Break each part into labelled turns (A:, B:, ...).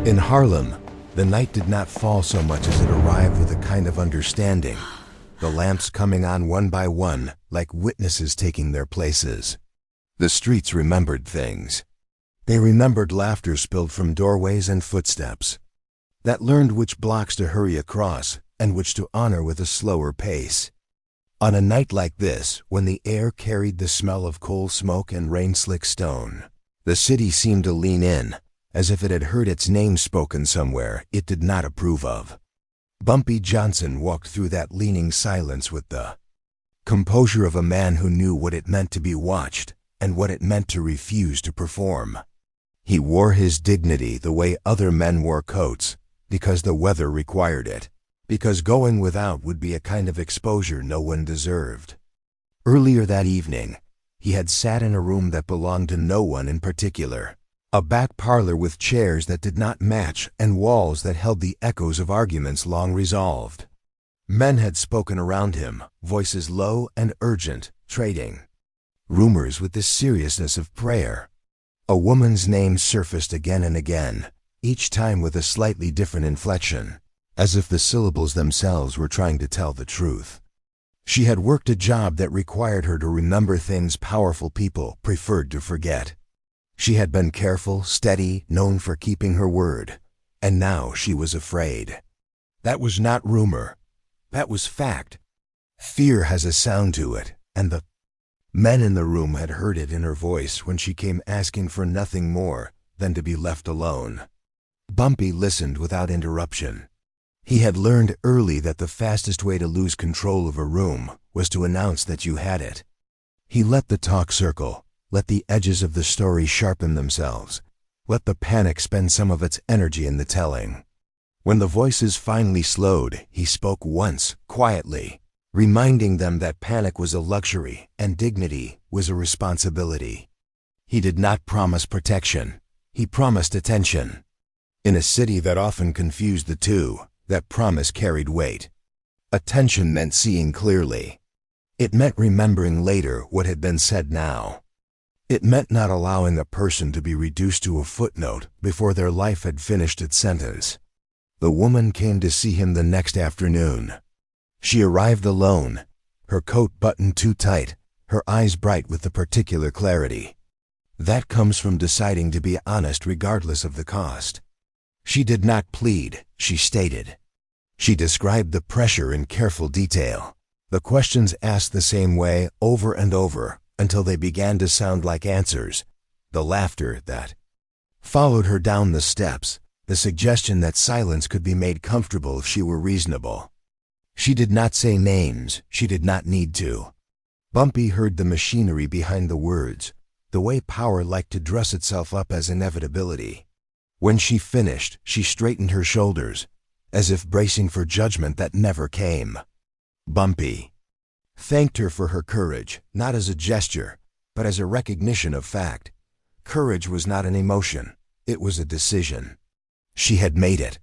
A: In Harlem, the night did not fall so much as it arrived with a kind of understanding, the lamps coming on one by one, like witnesses taking their places. The streets remembered things. They remembered laughter spilled from doorways and footsteps that learned which blocks to hurry across and which to honor with a slower pace. On a night like this, when the air carried the smell of coal smoke and rain-slick stone, the city seemed to lean in, as if it had heard its name spoken somewhere it did not approve of. Bumpy Johnson walked through that leaning silence with the composure of a man who knew what it meant to be watched and what it meant to refuse to perform. He wore his dignity the way other men wore coats, because the weather required it, because going without would be a kind of exposure no one deserved. Earlier that evening, he had sat in a room that belonged to no one in particular, a back parlor with chairs that did not match and walls that held the echoes of arguments long resolved. Men had spoken around him, voices low and urgent, trading rumors with the seriousness of prayer. A woman's name surfaced again and again, each time with a slightly different inflection, as if the syllables themselves were trying to tell the truth. She had worked a job that required her to remember things powerful people preferred to forget. She had been careful, steady, known for keeping her word, and now she was afraid. That was not rumor. That was fact. Fear has a sound to it, and the men in the room had heard it in her voice when she came asking for nothing more than to be left alone. Bumpy listened without interruption. He had learned early that the fastest way to lose control of a room was to announce that you had it. He let the talk circle, let the edges of the story sharpen themselves, let the panic spend some of its energy in the telling. When the voices finally slowed, he spoke once, quietly, reminding them that panic was a luxury and dignity was a responsibility. He did not promise protection. He promised attention. In a city that often confused the two, that promise carried weight. Attention meant seeing clearly. It meant remembering later what had been said now. It meant not allowing a person to be reduced to a footnote before their life had finished its sentence. The woman came to see him the next afternoon. She arrived alone, her coat buttoned too tight, her eyes bright with a particular clarity. That comes from deciding to be honest regardless of the cost. She did not plead, she stated. She described the pressure in careful detail, the questions asked the same way over and over until they began to sound like answers, the laughter that followed her down the steps, the suggestion that silence could be made comfortable if she were reasonable. She did not say names, she did not need to. Bumpy heard the machinery behind the words, the way power liked to dress itself up as inevitability. When she finished, she straightened her shoulders, as if bracing for judgment that never came. Bumpy thanked her for her courage, not as a gesture, but as a recognition of fact. Courage was not an emotion, it was a decision. She had made it.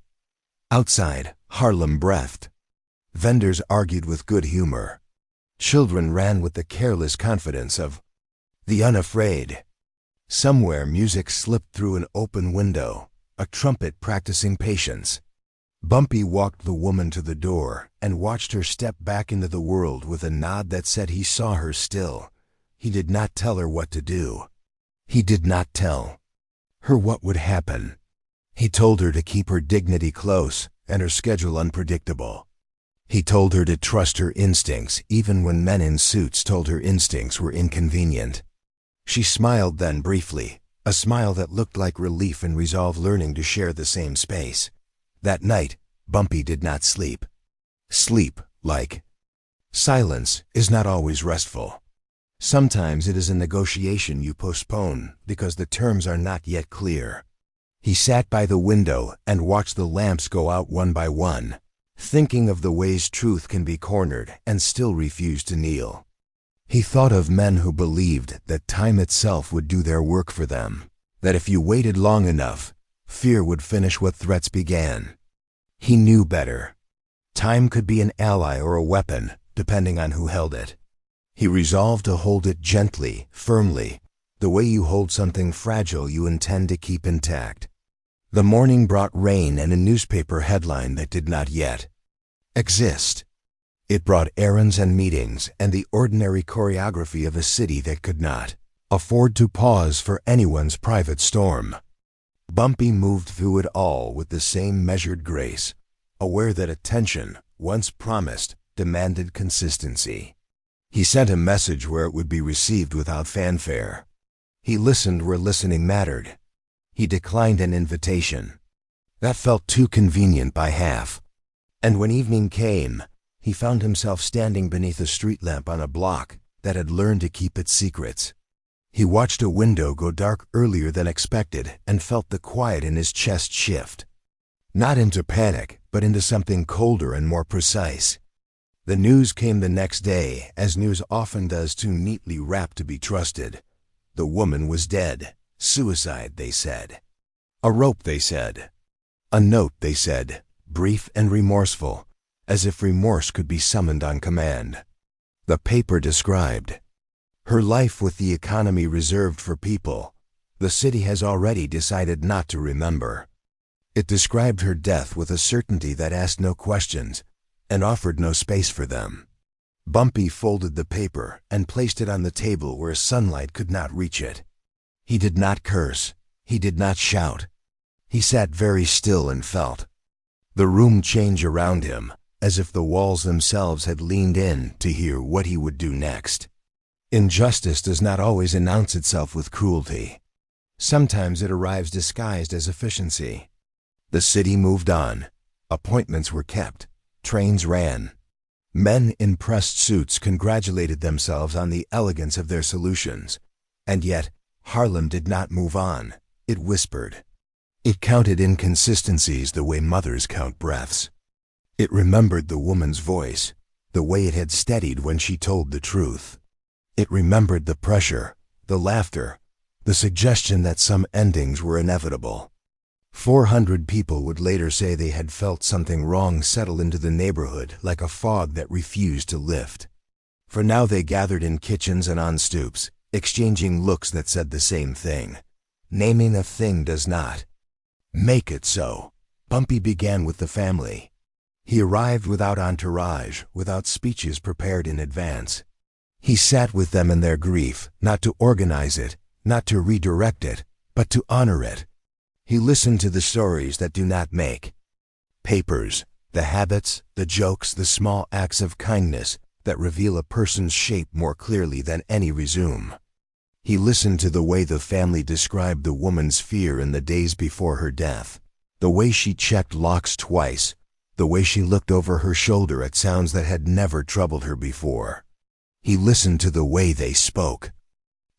A: Outside, Harlem breathed. Vendors argued with good humor. Children ran with the careless confidence of the unafraid. Somewhere music slipped through an open window, a trumpet practicing patience. Bumpy walked the woman to the door and watched her step back into the world with a nod that said he saw her still. He did not tell her what to do. He did not tell her what would happen. He told her to keep her dignity close and her schedule unpredictable. He told her to trust her instincts even when men in suits told her instincts were inconvenient. She smiled then briefly, a smile that looked like relief and resolve learning to share the same space. That night, Bumpy did not sleep. Sleep, like silence, is not always restful. Sometimes it is a negotiation you postpone because the terms are not yet clear. He sat by the window and watched the lamps go out one by one, thinking of the ways truth can be cornered and still refuse to kneel. He thought of men who believed that time itself would do their work for them, that if you waited long enough, fear would finish what threats began. He knew better. Time could be an ally or a weapon, depending on who held it. He resolved to hold it gently, firmly, the way you hold something fragile you intend to keep intact. The morning brought rain and a newspaper headline that did not yet exist. It brought errands and meetings and the ordinary choreography of a city that could not afford to pause for anyone's private storm. Bumpy moved through it all with the same measured grace, aware that attention, once promised, demanded consistency. He sent a message where it would be received without fanfare. He listened where listening mattered. He declined an invitation. That felt too convenient by half. And when evening came, he found himself standing beneath a street lamp on a block that had learned to keep its secrets. He watched a window go dark earlier than expected and felt the quiet in his chest shift. Not into panic, but into something colder and more precise. The news came the next day, as news often does, too neatly wrapped to be trusted. The woman was dead. Suicide, they said. A rope, they said. A note, they said, brief and remorseful, as if remorse could be summoned on command. The paper described her life with the economy reserved for people the city has already decided not to remember. It described her death with a certainty that asked no questions and offered no space for them. Bumpy folded the paper and placed it on the table where sunlight could not reach it. He did not curse. He did not shout. He sat very still and felt the room change around him, as if the walls themselves had leaned in to hear what he would do next. Injustice does not always announce itself with cruelty. Sometimes it arrives disguised as efficiency. The city moved on. Appointments were kept. Trains ran. Men in pressed suits congratulated themselves on the elegance of their solutions. And yet, Harlem did not move on. It whispered. It counted inconsistencies the way mothers count breaths. It remembered the woman's voice, the way it had steadied when she told the truth. It remembered the pressure, the laughter, the suggestion that some endings were inevitable. 400 people would later say they had felt something wrong settle into the neighborhood like a fog that refused to lift. For now they gathered in kitchens and on stoops, exchanging looks that said the same thing. Naming a thing does not make it so. Bumpy began with the family. He arrived without entourage, without speeches prepared in advance. He sat with them in their grief, not to organize it, not to redirect it, but to honor it. He listened to the stories that do not make papers, the habits, the jokes, the small acts of kindness that reveal a person's shape more clearly than any resume. He listened to the way the family described the woman's fear in the days before her death, the way she checked locks twice, the way she looked over her shoulder at sounds that had never troubled her before. He listened to the way they spoke.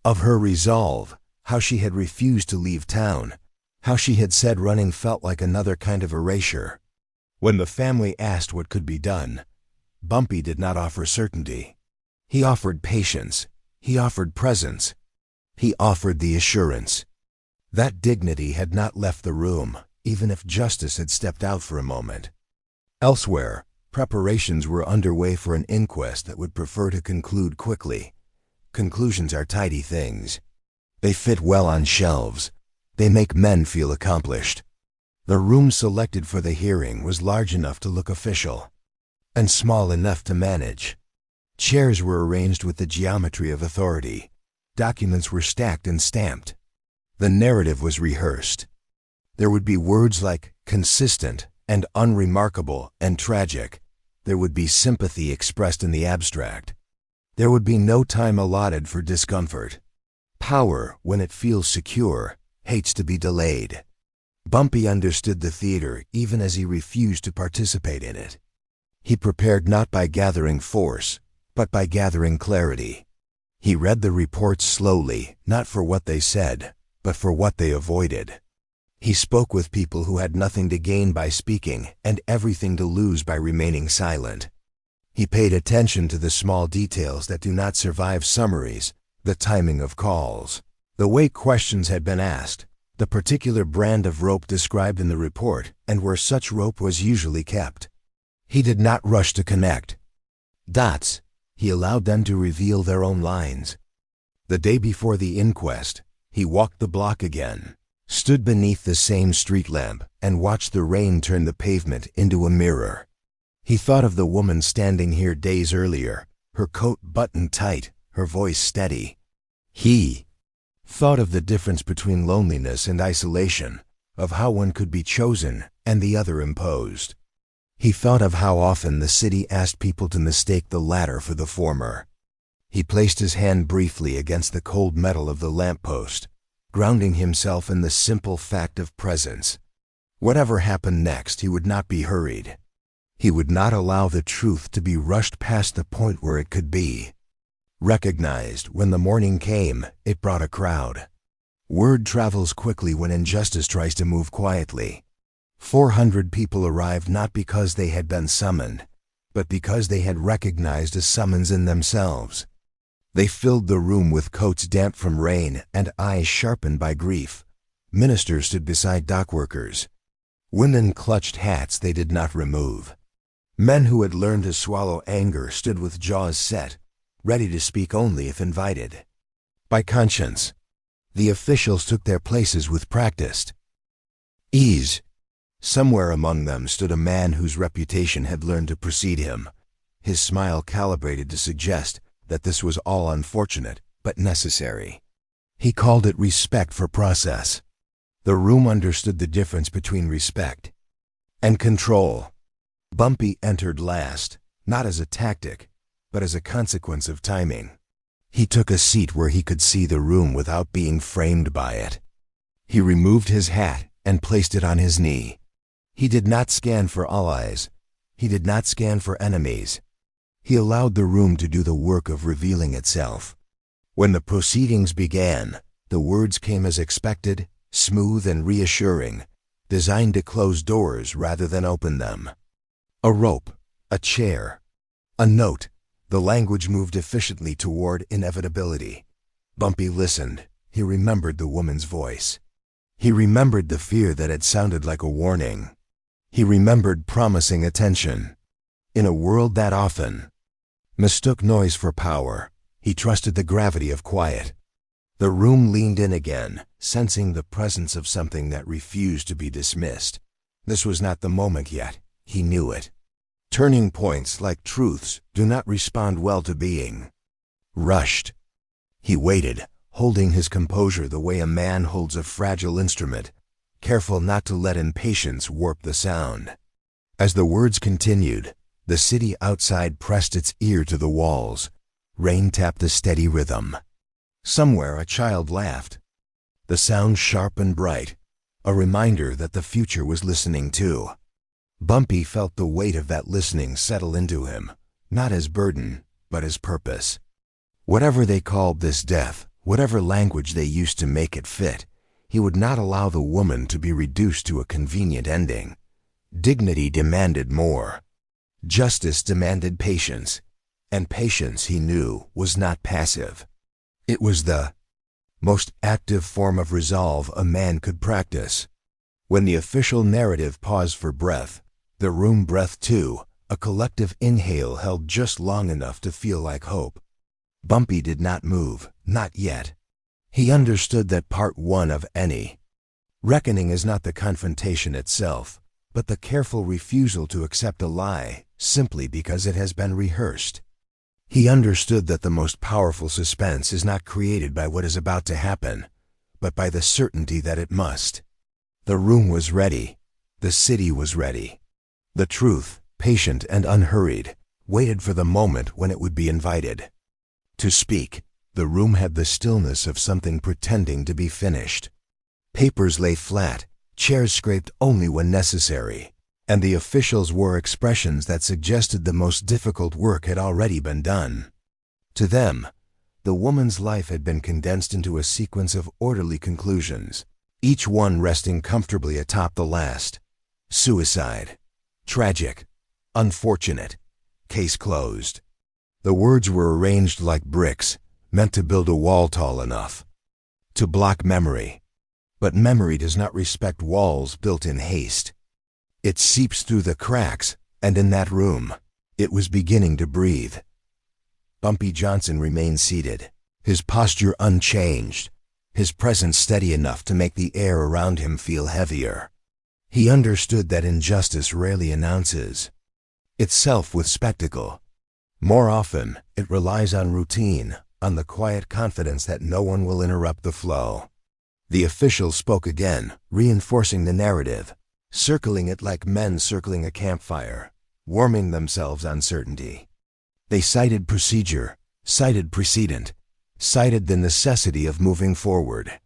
A: Of her resolve, how she had refused to leave town, how she had said running felt like another kind of erasure. When the family asked what could be done, Bumpy did not offer certainty. He offered patience. He offered presence. He offered the assurance. That dignity had not left the room, even if justice had stepped out for a moment. Elsewhere, preparations were underway for an inquest that would prefer to conclude quickly. Conclusions are tidy things. They fit well on shelves. They make men feel accomplished. The room selected for the hearing was large enough to look official, and small enough to manage. Chairs were arranged with the geometry of authority. Documents were stacked and stamped. The narrative was rehearsed. There would be words like consistent and unremarkable and tragic. There would be sympathy expressed in the abstract. There would be no time allotted for discomfort. Power, when it feels secure, hates to be delayed. Bumpy understood the theater even as he refused to participate in it. He prepared not by gathering force, but by gathering clarity. He read the reports slowly, not for what they said, but for what they avoided. He spoke with people who had nothing to gain by speaking and everything to lose by remaining silent. He paid attention to the small details that do not survive summaries, the timing of calls, the way questions had been asked, the particular brand of rope described in the report, and where such rope was usually kept. He did not rush to connect dots. He allowed them to reveal their own lines. The day before the inquest, he walked the block again. stood beneath the same street lamp and watched the rain turn the pavement into a mirror. He thought of the woman standing here days earlier, her coat buttoned tight, her voice steady. He thought of the difference between loneliness and isolation, of how one could be chosen and the other imposed. He thought of how often the city asked people to mistake the latter for the former. He placed his hand briefly against the cold metal of the lamppost, grounding himself in the simple fact of presence. Whatever happened next, he would not be hurried. He would not allow the truth to be rushed past the point where it could be recognized. When the morning came, it brought a crowd. Word travels quickly when injustice tries to move quietly. 400 people arrived not because they had been summoned, but because they had recognized a summons in themselves. They filled the room with coats damp from rain and eyes sharpened by grief. Ministers stood beside dockworkers. Women clutched hats they did not remove. Men who had learned to swallow anger stood with jaws set, ready to speak only if invited. By conscience, the officials took their places with practiced ease. Somewhere among them stood a man whose reputation had learned to precede him, his smile calibrated to suggest that this was all unfortunate but necessary. He called it respect for process. The room understood the difference between respect and control. Bumpy entered last, not as a tactic, but as a consequence of timing. He took a seat where he could see the room without being framed by it. He removed his hat and placed it on his knee. He did not scan for allies. He did not scan for enemies. He allowed the room to do the work of revealing itself. When the proceedings began, the words came as expected, smooth and reassuring, designed to close doors rather than open them. A rope, a chair, a note. The language moved efficiently toward inevitability. Bumpy listened. He remembered the woman's voice. He remembered the fear that had sounded like a warning. He remembered promising attention. In a world that often mistook noise for power, he trusted the gravity of quiet. The room leaned in again, sensing the presence of something that refused to be dismissed. This was not the moment yet. He knew it. Turning points, like truths, do not respond well to being rushed. He waited, holding his composure the way a man holds a fragile instrument, careful not to let impatience warp the sound. As the words continued, the city outside pressed its ear to the walls. Rain tapped the steady rhythm. Somewhere a child laughed. The sound sharp and bright, a reminder that the future was listening too. Bumpy felt the weight of that listening settle into him, not as burden, but as purpose. Whatever they called this death, whatever language they used to make it fit, he would not allow the woman to be reduced to a convenient ending. Dignity demanded more. Justice demanded patience, and patience, he knew, was not passive. It was the most active form of resolve a man could practice. When the official narrative paused for breath, the room breathed too, a collective inhale held just long enough to feel like hope. Bumpy did not move, not yet. He understood that part one of any reckoning is not the confrontation itself, but the careful refusal to accept a lie simply because it has been rehearsed. He understood that the most powerful suspense is not created by what is about to happen, but by the certainty that it must. The room was ready. The city was ready. The truth, patient and unhurried, waited for the moment when it would be invited to speak. The room had the stillness of something pretending to be finished. Papers lay flat, chairs scraped only when necessary, and the officials wore expressions that suggested the most difficult work had already been done. To them, the woman's life had been condensed into a sequence of orderly conclusions, each one resting comfortably atop the last. Suicide. Tragic. Unfortunate. Case closed. The words were arranged like bricks, meant to build a wall tall enough to block memory. But memory does not respect walls built in haste. It seeps through the cracks, and in that room, it was beginning to breathe. Bumpy Johnson remained seated, his posture unchanged. his presence steady enough to make the air around him feel heavier. He understood that injustice rarely announces itself with spectacle. More often, it relies on routine, on the quiet confidence that no one will interrupt the flow. The official spoke again, reinforcing the narrative, circling it like men circling a campfire, warming themselves on certainty. They cited procedure, cited precedent, cited the necessity of moving forward.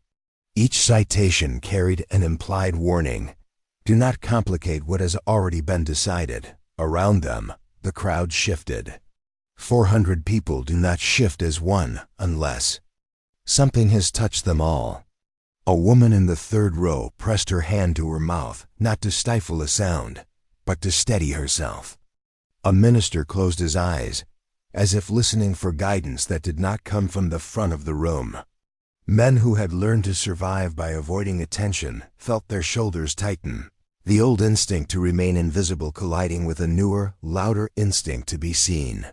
A: Each citation carried an implied warning. Do not complicate what has already been decided. Around them, the crowd shifted. 400 people do not shift as one unless something has touched them all. A woman in the third row pressed her hand to her mouth, not to stifle a sound, but to steady herself. A minister closed his eyes, as if listening for guidance that did not come from the front of the room. Men who had learned to survive by avoiding attention felt their shoulders tighten, the old instinct to remain invisible colliding with a newer, louder instinct to be seen.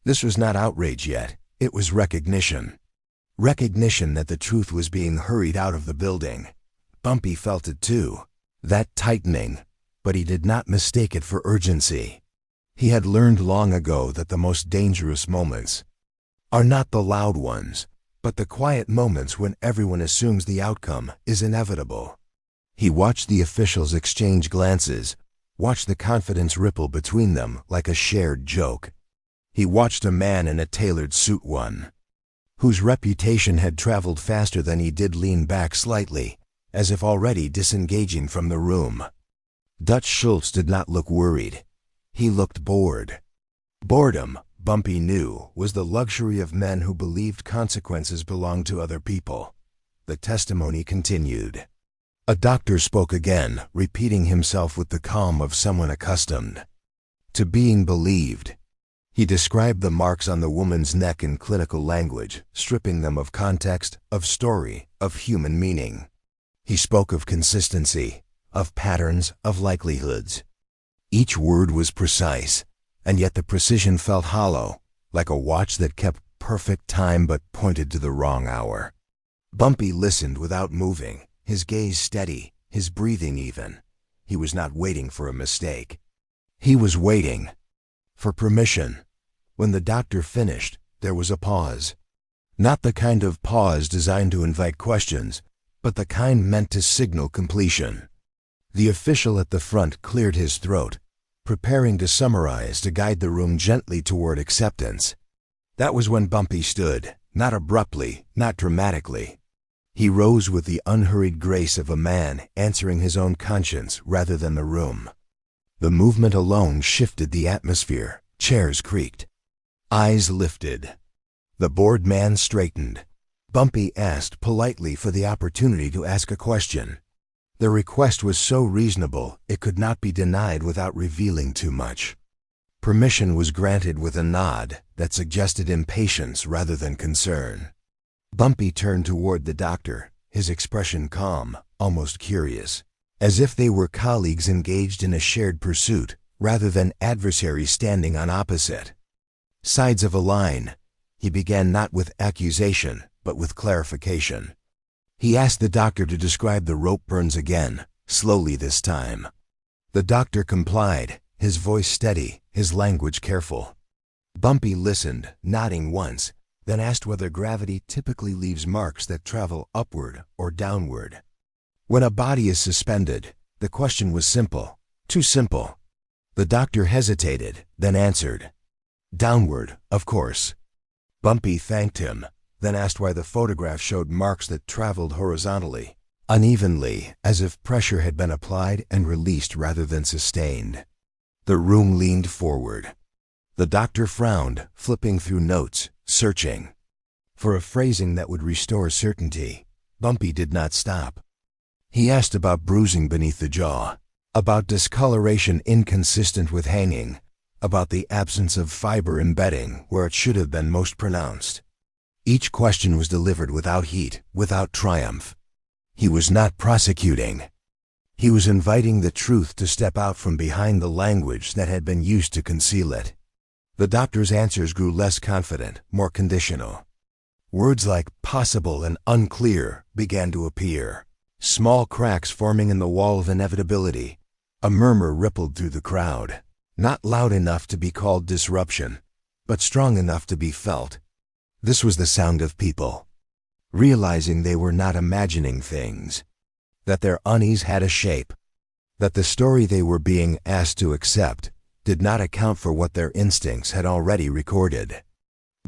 A: This was not outrage yet, it was recognition. Recognition that the truth was being hurried out of the building. Bumpy felt it too, that tightening, but he did not mistake it for urgency. He had learned long ago that the most dangerous moments are not the loud ones, but the quiet moments when everyone assumes the outcome is inevitable. He watched the officials exchange glances, watched the confidence ripple between them like a shared joke. He watched a man in a tailored suit whose reputation had traveled faster than he did lean back slightly, as if already disengaging from the room. Dutch Schultz did not look worried. He looked bored. Boredom, Bumpy knew, was the luxury of men who believed consequences belonged to other people. The testimony continued. A doctor spoke again, repeating himself with the calm of someone accustomed to being believed. He described the marks on the woman's neck in clinical language, stripping them of context, of story, of human meaning. He spoke of consistency, of patterns, of likelihoods. Each word was precise, and yet the precision felt hollow, like a watch that kept perfect time but pointed to the wrong hour. Bumpy listened without moving, his gaze steady, his breathing even. He was not waiting for a mistake. He was waiting for permission. When the doctor finished, there was a pause. Not the kind of pause designed to invite questions, but the kind meant to signal completion. The official at the front cleared his throat, preparing to summarize, to guide the room gently toward acceptance. That was when Bumpy stood, not abruptly, not dramatically. He rose with the unhurried grace of a man answering his own conscience rather than the room. The movement alone shifted the atmosphere. Chairs creaked. Eyes lifted. The bored man straightened. Bumpy asked politely for the opportunity to ask a question. The request was so reasonable it could not be denied without revealing too much. Permission was granted with a nod that suggested impatience rather than concern. Bumpy turned toward the doctor, his expression calm, almost curious, as if they were colleagues engaged in a shared pursuit rather than adversaries standing on opposite sides of a line. He began not with accusation, but with clarification. He asked the doctor to describe the rope burns again, slowly this time. The doctor complied, his voice steady, his language careful. Bumpy listened, nodding once, then asked whether gravity typically leaves marks that travel upward or downward. When a body is suspended, the question was simple, too simple. The doctor hesitated, then answered, "Downward, of course." Bumpy thanked him, then asked why the photograph showed marks that traveled horizontally, unevenly, as if pressure had been applied and released rather than sustained. The room leaned forward. The doctor frowned, flipping through notes, searching for a phrasing that would restore certainty. Bumpy did not stop. He asked about bruising beneath the jaw, about discoloration inconsistent with hanging, about the absence of fiber embedding where it should have been most pronounced. Each question was delivered without heat, without triumph. He was not prosecuting. He was inviting the truth to step out from behind the language that had been used to conceal it. The doctor's answers grew less confident, more conditional. Words like possible and unclear began to appear. Small cracks forming in the wall of inevitability. A murmur rippled through the crowd. Not loud enough to be called disruption, but strong enough to be felt. This was the sound of people, realizing they were not imagining things, that their unease had a shape, that the story they were being asked to accept did not account for what their instincts had already recorded.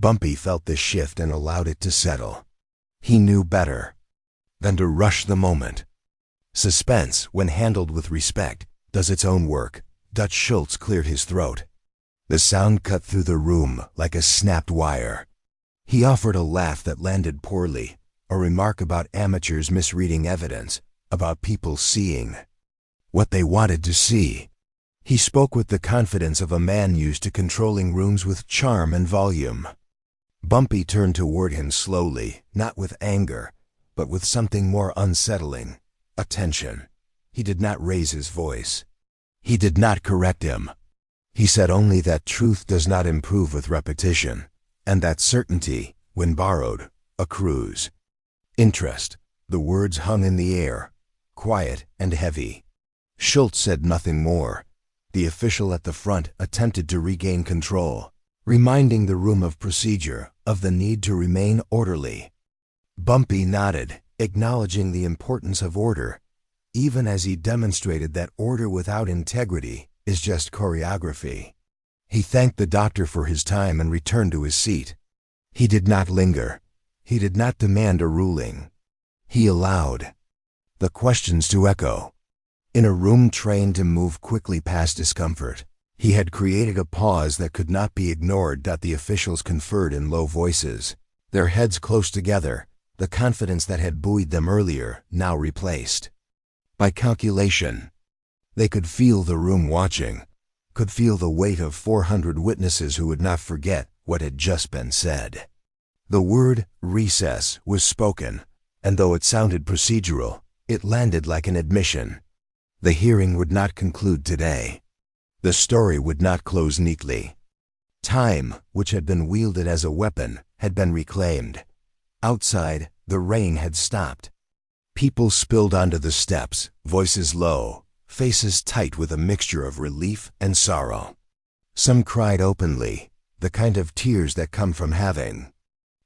A: Bumpy felt this shift and allowed it to settle. He knew better than to rush the moment. Suspense, when handled with respect, does its own work. Dutch Schultz cleared his throat. The sound cut through the room like a snapped wire. He offered a laugh that landed poorly, a remark about amateurs misreading evidence, about people seeing what they wanted to see. He spoke with the confidence of a man used to controlling rooms with charm and volume. Bumpy turned toward him slowly, not with anger, but with something more unsettling, attention. He did not raise his voice. He did not correct him. He said only that truth does not improve with repetition, and that certainty, when borrowed, accrues. Interest. The words hung in the air, quiet and heavy. Schultz said nothing more. The official at the front attempted to regain control, reminding the room of procedure, of the need to remain orderly. Bumpy nodded, acknowledging the importance of order, even as he demonstrated that order without integrity is just choreography. He thanked the doctor for his time and returned to his seat. He did not linger. He did not demand a ruling. He allowed the questions to echo. In a room trained to move quickly past discomfort, he had created a pause that could not be ignored. The officials conferred in low voices, their heads close together, the confidence that had buoyed them earlier now replaced by calculation. They could feel the room watching, could feel the weight of 400 witnesses who would not forget what had just been said. The word recess was spoken, and though it sounded procedural, it landed like an admission. The hearing would not conclude today. The story would not close neatly. Time, which had been wielded as a weapon, had been reclaimed. Outside, the rain had stopped. People spilled onto the steps, voices low, faces tight with a mixture of relief and sorrow. Some cried openly, the kind of tears that come from having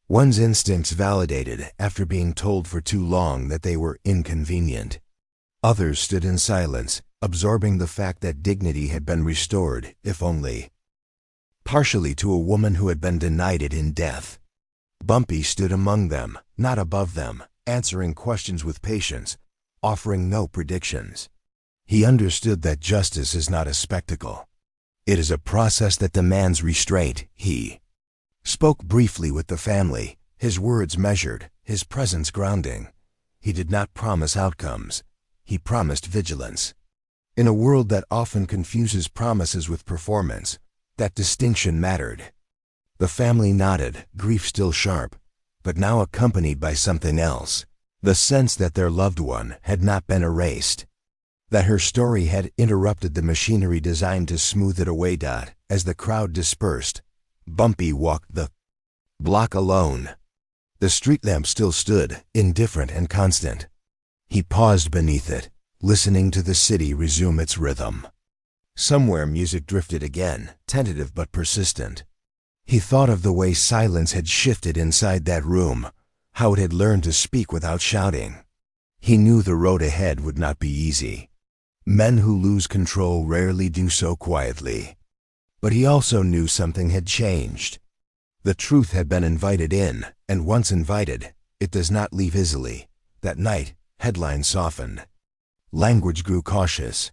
A: one's instincts validated after being told for too long that they were inconvenient. Others stood in silence, absorbing the fact that dignity had been restored, if only partially, to a woman who had been denied it in death. Bumpy stood among them, not above them, answering questions with patience, offering no predictions. He understood that justice is not a spectacle. It is a process that demands restraint. He spoke briefly with the family, his words measured, his presence grounding. He did not promise outcomes. He promised vigilance. In a world that often confuses promises with performance, that distinction mattered. The family nodded, grief still sharp, but now accompanied by something else, the sense that their loved one had not been erased, that her story had interrupted the machinery designed to smooth it away. As the crowd dispersed, Bumpy walked the block alone. The street lamp still stood, indifferent and constant. He paused beneath it, listening to the city resume its rhythm. Somewhere music drifted again, tentative but persistent. He thought of the way silence had shifted inside that room, how it had learned to speak without shouting. He knew the road ahead would not be easy. Men who lose control rarely do so quietly. But he also knew something had changed. The truth had been invited in, and once invited, it does not leave easily. That night, headlines softened. Language grew cautious.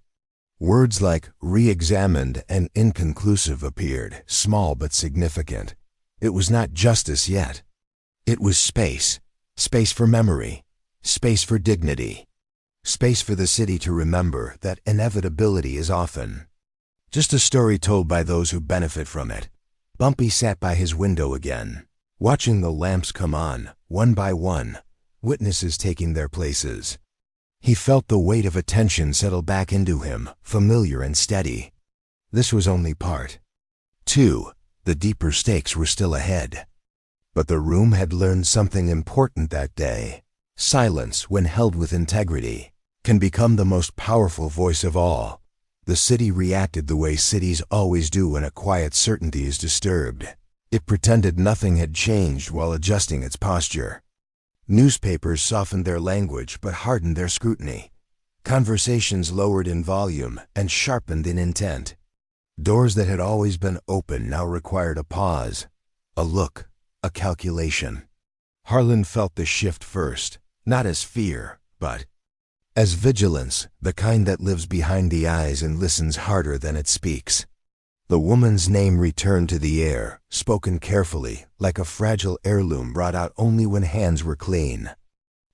A: Words like re-examined and inconclusive appeared, small but significant. It was not justice yet. It was space. Space for memory. Space for dignity. Space for the city to remember that inevitability is often just a story told by those who benefit from it. Bumpy sat by his window again, watching the lamps come on, one by one, witnesses taking their places. He felt the weight of attention settle back into him, familiar and steady. This was only part 2. The deeper stakes were still ahead. But the room had learned something important that day. Silence, when held with integrity, can become the most powerful voice of all. The city reacted the way cities always do when a quiet certainty is disturbed. It pretended nothing had changed while adjusting its posture. Newspapers softened their language but hardened their scrutiny. Conversations lowered in volume and sharpened in intent. Doors that had always been open now required a pause, a look, a calculation. Harlan felt the shift first, not as fear, but as vigilance, the kind that lives behind the eyes and listens harder than it speaks. The woman's name returned to the air, spoken carefully, like a fragile heirloom brought out only when hands were clean.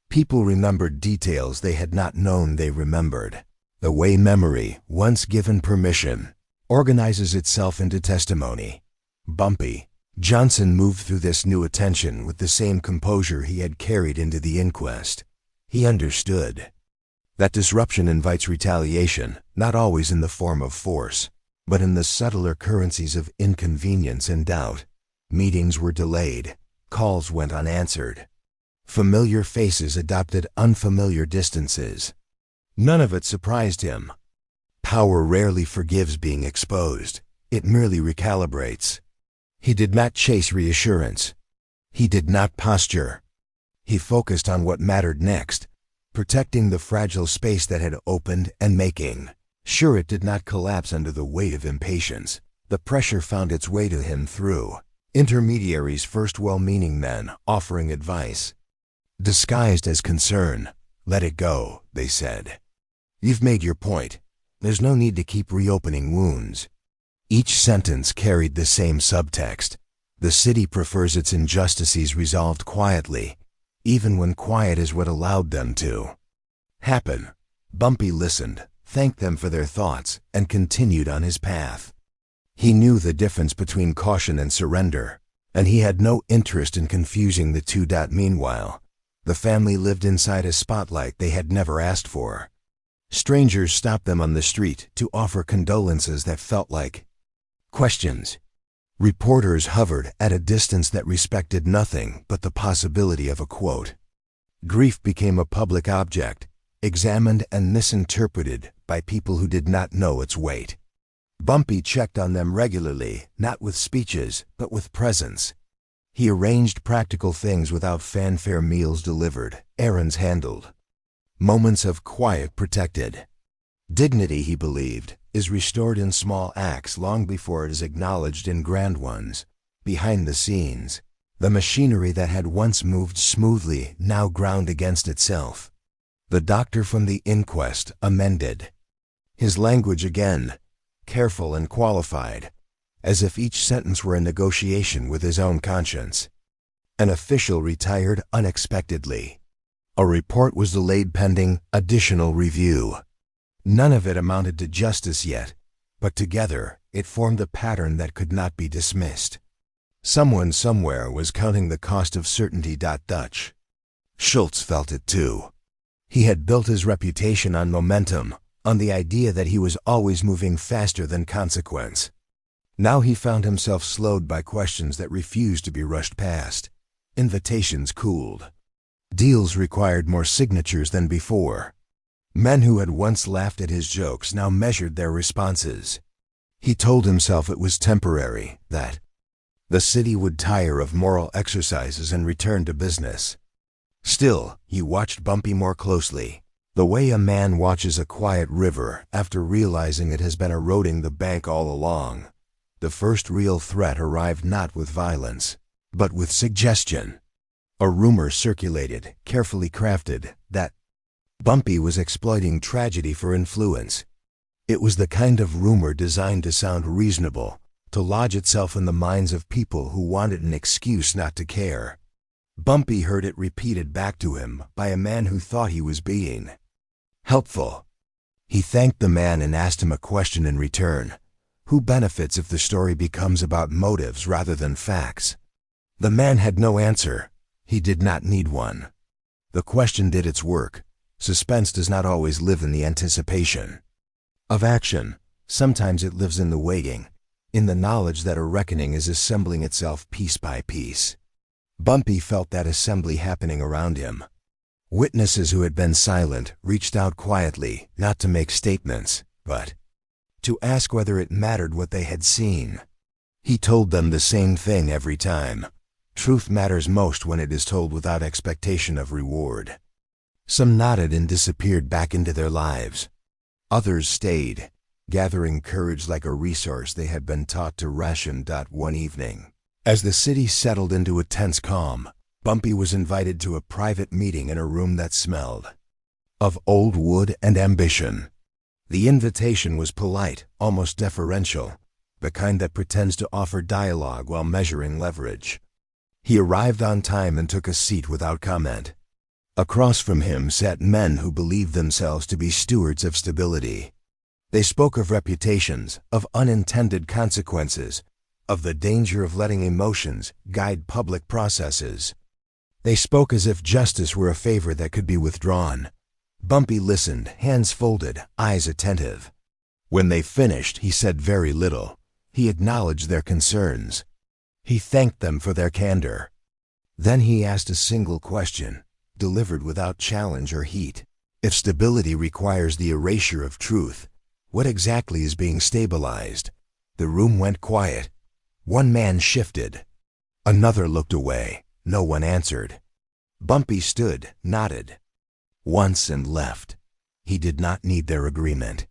A: People remembered details they had not known they remembered. The way memory, once given permission, organizes itself into testimony. Bumpy Johnson moved through this new attention with the same composure he had carried into the inquest. He understood that disruption invites retaliation, not always in the form of force, but in the subtler currencies of inconvenience and doubt. Meetings were delayed, calls went unanswered. Familiar faces adopted unfamiliar distances. None of it surprised him. Power rarely forgives being exposed. It merely recalibrates. He did not chase reassurance. He did not posture. He focused on what mattered next, protecting the fragile space that had opened and making sure it did not collapse under the weight of impatience. The pressure found its way to him through intermediaries, first well-meaning men offering advice. Disguised as concern. Let it go, they said. You've made your point. There's no need to keep reopening wounds. Each sentence carried the same subtext. The city prefers its injustices resolved quietly, even when quiet is what allowed them to happen. Bumpy listened, thanked them for their thoughts, and continued on his path. He knew the difference between caution and surrender, and he had no interest in confusing the two. Meanwhile, the family lived inside a spotlight they had never asked for. Strangers stopped them on the street to offer condolences that felt like questions. Reporters hovered at a distance that respected nothing but the possibility of a quote. Grief became a public object, examined and misinterpreted by people who did not know its weight. Bumpy checked on them regularly, not with speeches, but with presence. He arranged practical things without fanfare, meals delivered, errands handled, moments of quiet protected. Dignity, he believed, is restored in small acts long before it is acknowledged in grand ones. Behind the scenes, the machinery that had once moved smoothly now ground against itself. The doctor from the inquest amended his language again, careful and qualified, as if each sentence were a negotiation with his own conscience. An official retired unexpectedly. A report was delayed pending additional review. None of it amounted to justice yet, but together it formed a pattern that could not be dismissed. Someone somewhere was counting the cost of certainty. Dutch Schultz felt it too. He had built his reputation on momentum, on the idea that he was always moving faster than consequence. Now he found himself slowed by questions that refused to be rushed past. Invitations cooled. Deals required more signatures than before. Men who had once laughed at his jokes now measured their responses. He told himself it was temporary, that the city would tire of moral exercises and return to business. Still, he watched Bumpy more closely, the way a man watches a quiet river after realizing it has been eroding the bank all along. The first real threat arrived not with violence, but with suggestion. A rumor circulated, carefully crafted, that Bumpy was exploiting tragedy for influence. It was the kind of rumor designed to sound reasonable, to lodge itself in the minds of people who wanted an excuse not to care. Bumpy heard it repeated back to him by a man who thought he was being helpful. He thanked the man and asked him a question in return. Who benefits if the story becomes about motives rather than facts? The man had no answer. He did not need one. The question did its work. Suspense does not always live in the anticipation of action. Sometimes it lives in the waiting, in the knowledge that a reckoning is assembling itself piece by piece. Bumpy felt that assembly happening around him. Witnesses who had been silent reached out quietly, not to make statements, but to ask whether it mattered what they had seen. He told them the same thing every time. Truth matters most when it is told without expectation of reward. Some nodded and disappeared back into their lives. Others stayed, gathering courage like a resource they had been taught to ration. One evening, as the city settled into a tense calm, Bumpy was invited to a private meeting in a room that smelled of old wood and ambition. The invitation was polite, almost deferential, the kind that pretends to offer dialogue while measuring leverage. He arrived on time and took a seat without comment. Across from him sat men who believed themselves to be stewards of stability. They spoke of reputations, of unintended consequences, of the danger of letting emotions guide public processes. They spoke as if justice were a favor that could be withdrawn. Bumpy listened, hands folded, eyes attentive. When they finished, he said very little. He acknowledged their concerns. He thanked them for their candor. Then he asked a single question, delivered without challenge or heat. If stability requires the erasure of truth, what exactly is being stabilized? The room went quiet. One man shifted. Another looked away. No one answered. Bumpy stood, nodded once and left. He did not need their agreement.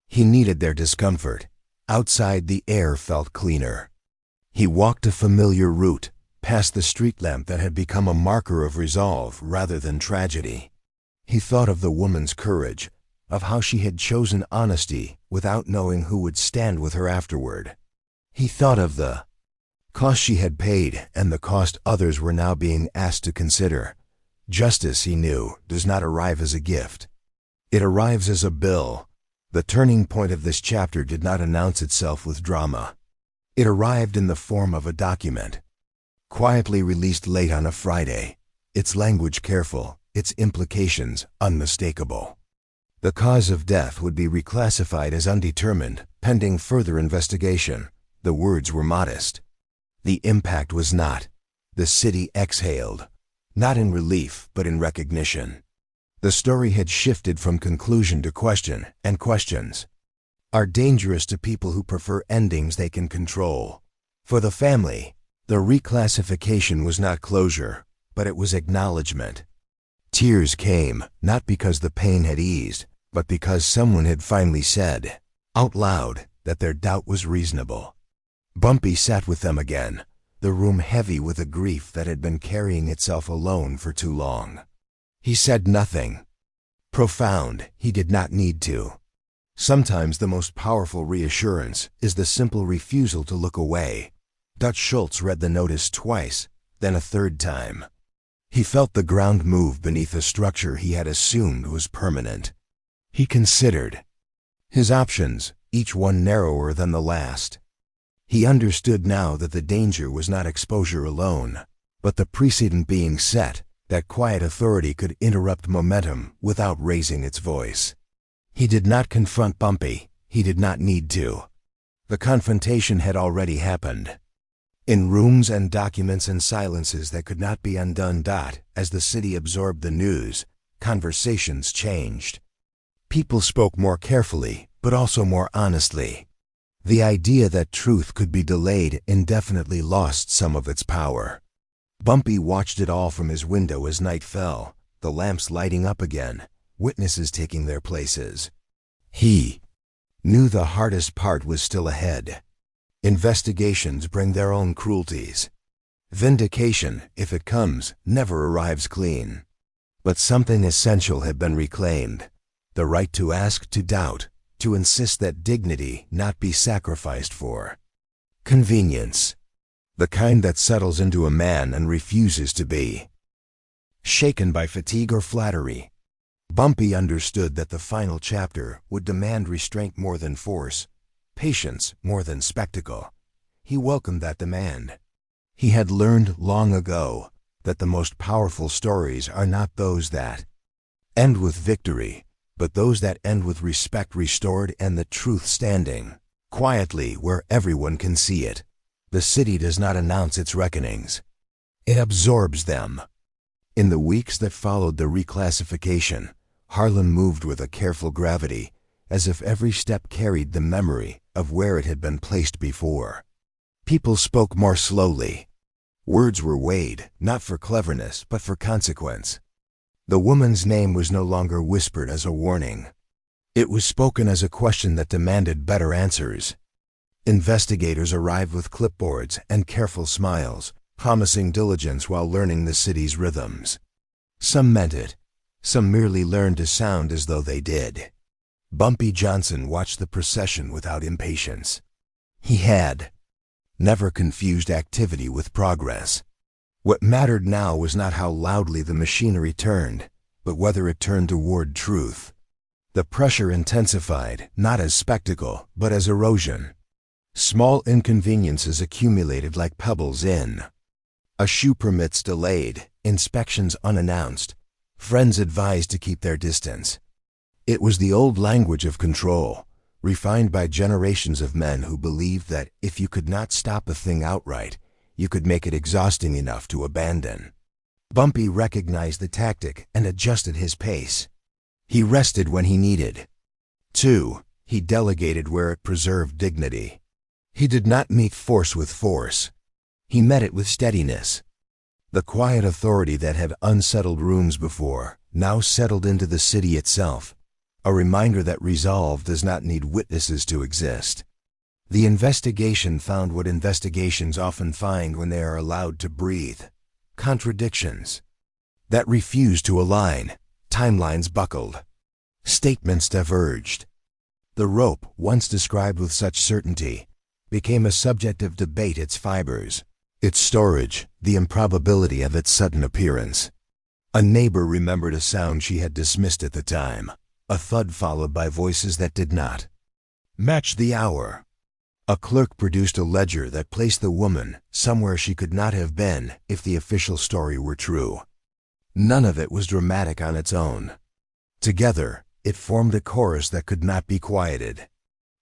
A: He needed their discomfort. Outside, the air felt cleaner. He walked a familiar route, past the street lamp that had become a marker of resolve rather than tragedy. He thought of the woman's courage, of how she had chosen honesty without knowing who would stand with her afterward. He thought of the cost she had paid and the cost others were now being asked to consider. Justice, he knew, does not arrive as a gift. It arrives as a bill. The turning point of this chapter did not announce itself with drama. It arrived in the form of a document, quietly released late on a Friday, its language careful, its implications unmistakable. The cause of death would be reclassified as undetermined, pending further investigation. The words were modest. The impact was not. The city exhaled, not in relief, but in recognition. The story had shifted from conclusion to question, and questions are dangerous to people who prefer endings they can control. For the family, the reclassification was not closure, but it was acknowledgement. Tears came, not because the pain had eased, but because someone had finally said, out loud, that their doubt was reasonable. Bumpy sat with them again, the room heavy with a grief that had been carrying itself alone for too long. He said nothing profound. He did not need to. Sometimes the most powerful reassurance is the simple refusal to look away. Dutch Schultz read the notice twice, then a third time. He felt the ground move beneath a structure he had assumed was permanent. He considered his options, each one narrower than the last. He understood now that the danger was not exposure alone, but the precedent being set, that quiet authority could interrupt momentum without raising its voice. He did not confront Bumpy. He did not need to. The confrontation had already happened. In rooms and documents and silences that could not be undone. As the city absorbed the news, conversations changed. People spoke more carefully, but also more honestly. The idea that truth could be delayed indefinitely lost some of its power. Bumpy watched it all from his window as night fell, the lamps lighting up again, witnesses taking their places. He knew the hardest part was still ahead. Investigations bring their own cruelties. Vindication, if it comes, never arrives clean. But something essential had been reclaimed. The right to ask, to doubt, to insist that dignity not be sacrificed for convenience. The kind that settles into a man and refuses to be shaken by fatigue or flattery. Bumpy understood that the final chapter would demand restraint more than force, patience more than spectacle. He welcomed that demand. He had learned long ago that the most powerful stories are not those that end with victory, but those that end with respect restored and the truth standing quietly where everyone can see it. The city does not announce its reckonings. It absorbs them. In the weeks that followed the reclassification, Harlem moved with a careful gravity, as if every step carried the memory of where it had been placed before. People spoke more slowly. Words were weighed, not for cleverness, but for consequence. The woman's name was no longer whispered as a warning. It was spoken as a question that demanded better answers. Investigators arrived with clipboards and careful smiles, promising diligence while learning the city's rhythms. Some meant it. Some merely learned to sound as though they did. Bumpy Johnson watched the procession without impatience. He had never confused activity with progress. What mattered now was not how loudly the machinery turned, but whether it turned toward truth. The pressure intensified, not as spectacle, but as erosion. Small inconveniences accumulated like pebbles in. A shoe permits delayed, inspections unannounced, friends advised to keep their distance. It was the old language of control, refined by generations of men who believed that if you could not stop a thing outright, you could make it exhausting enough to abandon. Bumpy recognized the tactic and adjusted his pace. He rested when he needed. 2. He delegated where it preserved dignity. He did not meet force with force. He met it with steadiness. The quiet authority that had unsettled rooms before now settled into the city itself, a reminder that resolve does not need witnesses to exist. The investigation found what investigations often find when they are allowed to breathe: contradictions that refused to align, timelines buckled, statements diverged. The rope, once described with such certainty, became a subject of debate: its fibers, its storage, the improbability of its sudden appearance. A neighbor remembered a sound she had dismissed at the time, a thud followed by voices that did not match the hour. A clerk produced a ledger that placed the woman somewhere she could not have been if the official story were true. None of it was dramatic on its own. Together, it formed a chorus that could not be quieted.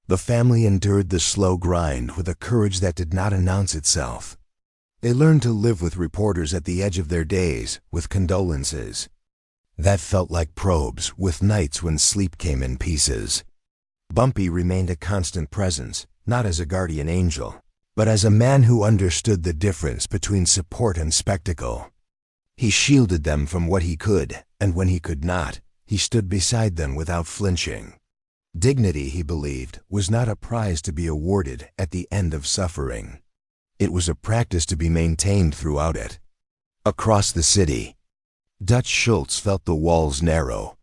A: The family endured the slow grind with a courage that did not announce itself. They learned to live with reporters at the edge of their days, with condolences that felt like probes, with nights when sleep came in pieces. Bumpy remained a constant presence, not as a guardian angel, but as a man who understood the difference between support and spectacle. He shielded them from what he could, and when he could not, he stood beside them without flinching. Dignity, he believed, was not a prize to be awarded at the end of suffering. It was a practice to be maintained throughout it. Across the city, Dutch Schultz felt the walls narrow.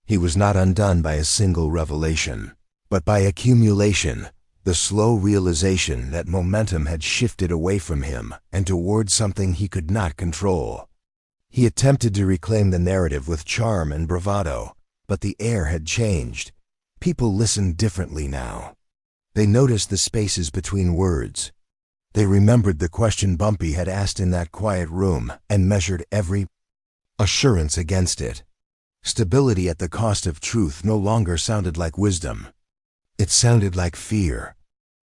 A: He was not undone by a single revelation, but by accumulation, the slow realization that momentum had shifted away from him and toward something he could not control. He attempted to reclaim the narrative with charm and bravado, but the air had changed. People listened differently now. They noticed the spaces between words. They remembered the question Bumpy had asked in that quiet room and measured every assurance against it. Stability at the cost of truth no longer sounded like wisdom. It sounded like fear.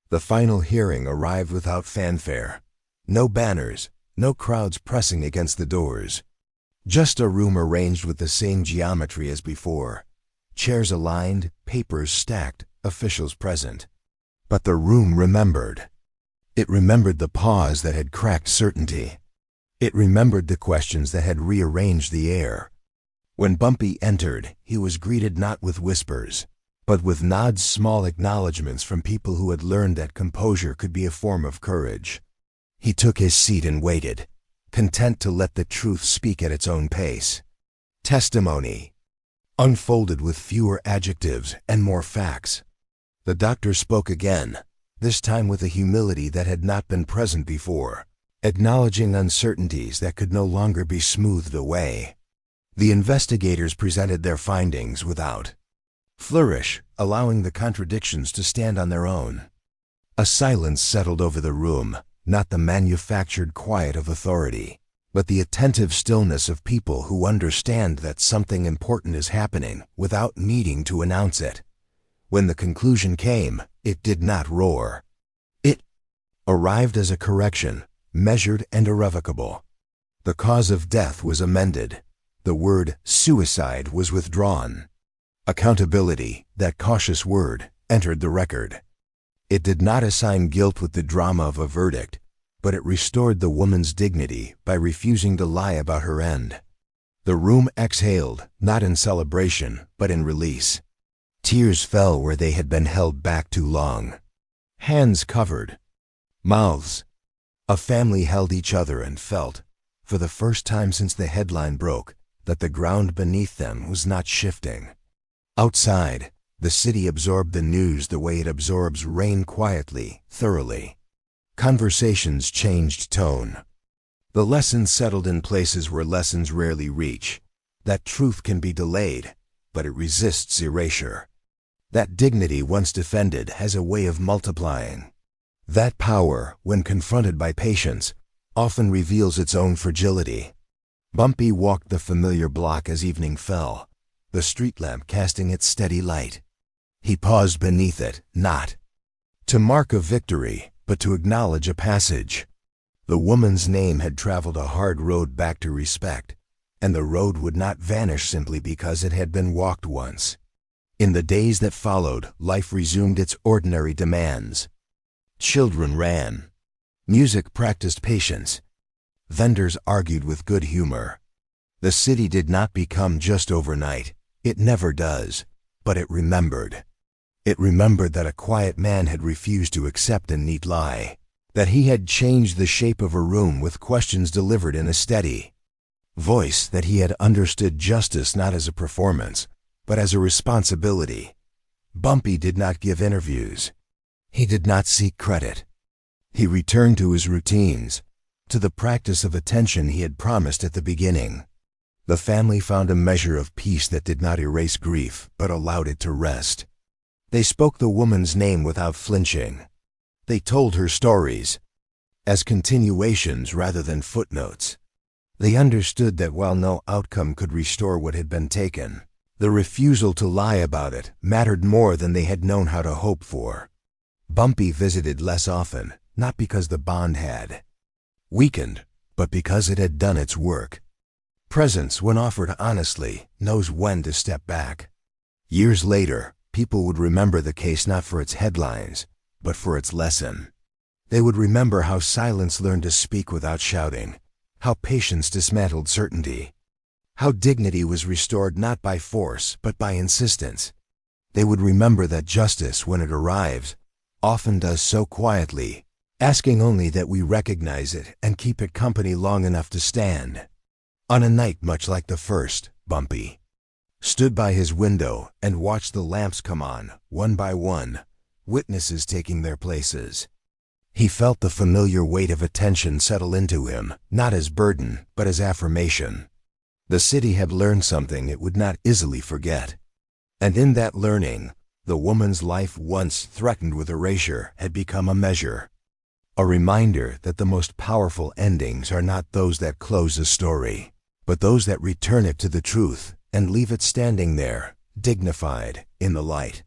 A: The final hearing arrived without fanfare. No banners, no crowds pressing against the doors. Just a room arranged with the same geometry as before. Chairs aligned, papers stacked, officials present. But the room remembered. It remembered the pause that had cracked certainty. It remembered the questions that had rearranged the air. When Bumpy entered, he was greeted not with whispers, but with nods, small acknowledgments from people who had learned that composure could be a form of courage. He took his seat and waited, content to let the truth speak at its own pace. Testimony unfolded with fewer adjectives and more facts. The doctor spoke again, this time with a humility that had not been present before, acknowledging uncertainties that could no longer be smoothed away. The investigators presented their findings without flourish, allowing the contradictions to stand on their own. A silence settled over the room, not the manufactured quiet of authority, but the attentive stillness of people who understand that something important is happening without needing to announce it. When the conclusion came, it did not roar. It arrived as a correction, measured and irrevocable. The cause of death was amended. The word suicide was withdrawn. Accountability, that cautious word, entered the record. It did not assign guilt with the drama of a verdict, but it restored the woman's dignity by refusing to lie about her end. The room exhaled, not in celebration, but in release. Tears fell where they had been held back too long. Hands covered. Mouths. A family held each other and felt, for the first time since the headline broke, that the ground beneath them was not shifting. Outside, the city absorbed the news the way it absorbs rain quietly, thoroughly. Conversations changed tone. The lessons settled in places where lessons rarely reach. That truth can be delayed, but it resists erasure. That dignity once defended has a way of multiplying. That power, when confronted by patience, often reveals its own fragility. Bumpy walked the familiar block as evening fell, the street lamp casting its steady light. He paused beneath it, not to mark a victory, but to acknowledge a passage. The woman's name had traveled a hard road back to respect, and the road would not vanish simply because it had been walked once. In the days that followed, life resumed its ordinary demands. Children ran. Music practiced patience. Vendors argued with good humor. The city did not become just overnight. It never does. But it remembered. It remembered that a quiet man had refused to accept a neat lie, that he had changed the shape of a room with questions delivered in a steady voice, that he had understood justice not as a performance, but as a responsibility. Bumpy did not give interviews. He did not seek credit. He returned to his routines, to the practice of attention he had promised at the beginning. The family found a measure of peace that did not erase grief, but allowed it to rest. They spoke the woman's name without flinching. They told her stories as continuations rather than footnotes. They understood that while no outcome could restore what had been taken, the refusal to lie about it mattered more than they had known how to hope for. Bumpy visited less often, not because the bond had weakened, but because it had done its work. Presence, when offered honestly, knows when to step back. Years later, people would remember the case not for its headlines, but for its lesson. They would remember how silence learned to speak without shouting, how patience dismantled certainty, how dignity was restored not by force, but by insistence. They would remember that justice, when it arrives, often does so quietly, asking only that we recognize it and keep it company long enough to stand. On a night much like the first, Bumpy stood by his window and watched the lamps come on, one by one, witnesses taking their places. He felt the familiar weight of attention settle into him, not as burden, but as affirmation. The city had learned something it would not easily forget. And in that learning, the woman's life, once threatened with erasure, had become a measure. A reminder that the most powerful endings are not those that close a story, but those that return it to the truth and leave it standing there, dignified, in the light.